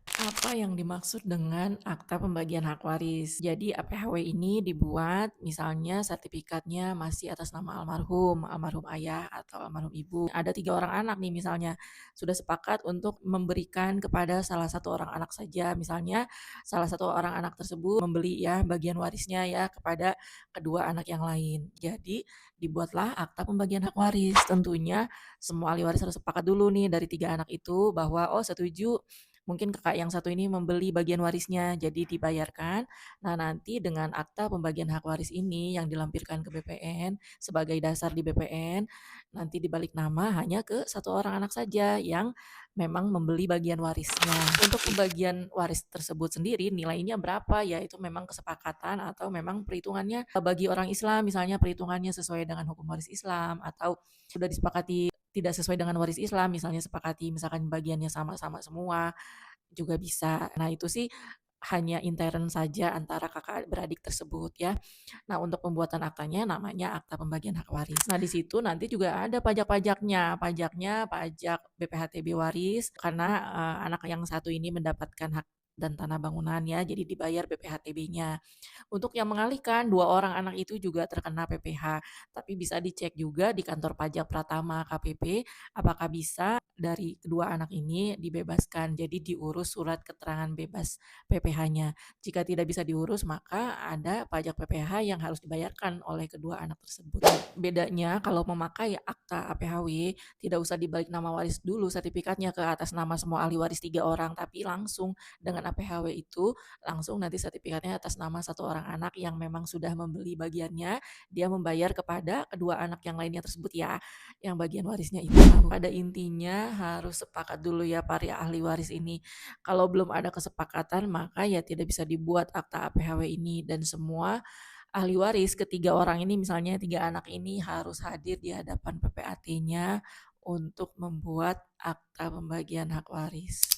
Apa yang dimaksud dengan akta pembagian hak waris? Jadi APHW ini dibuat misalnya sertifikatnya masih atas nama almarhum, almarhum ayah atau almarhum ibu. Ada 3 orang anak nih misalnya, sudah sepakat untuk memberikan kepada salah satu orang anak saja. Misalnya salah satu orang anak tersebut membeli ya bagian warisnya ya kepada kedua anak yang lain. Jadi dibuatlah akta pembagian hak waris. Tentunya semua ahli waris harus sepakat dulu nih dari 3 anak itu bahwa, oh setuju mungkin kakak yang satu ini membeli bagian warisnya, jadi dibayarkan. Nah, nanti dengan akta pembagian hak waris ini yang dilampirkan ke BPN sebagai dasar di BPN, nanti dibalik nama hanya ke satu orang anak saja yang memang membeli bagian warisnya. Untuk pembagian waris tersebut sendiri nilainya berapa ya itu memang kesepakatan atau memang perhitungannya bagi orang Islam misalnya perhitungannya sesuai dengan hukum waris Islam atau sudah disepakati tidak sesuai dengan waris Islam misalnya sepakati misalkan bagiannya sama-sama semua juga bisa. Nah, itu sih hanya intern saja antara kakak beradik tersebut ya. Nah, untuk pembuatan aktanya namanya akta pembagian hak waris. Nah, di situ nanti juga ada pajak-pajaknya. Pajaknya pajak BPHTB waris karena anak yang satu ini mendapatkan hak dan tanah bangunan ya, jadi dibayar BPHTB-nya. Untuk yang mengalihkan, 2 orang anak itu juga terkena PPh, tapi bisa dicek juga di kantor pajak Pratama KPP, apakah bisa dari kedua anak ini dibebaskan. Jadi diurus surat keterangan bebas PPh-nya. Jika tidak bisa diurus, maka ada pajak PPh yang harus dibayarkan oleh kedua anak tersebut. Bedanya kalau memakai akta APHW, tidak usah dibalik nama waris dulu sertifikatnya ke atas nama semua ahli waris 3 orang, tapi langsung dengan APHW itu langsung nanti sertifikatnya atas nama satu orang anak yang memang sudah membeli bagiannya, dia membayar kepada kedua anak yang lainnya tersebut ya, yang bagian warisnya itu. Pada intinya harus sepakat dulu ya para ahli waris ini. Kalau belum ada kesepakatan maka ya tidak bisa dibuat akta APHW ini dan semua ahli waris ketiga orang ini misalnya 3 anak ini harus hadir di hadapan PPAT-nya untuk membuat akta pembagian hak waris.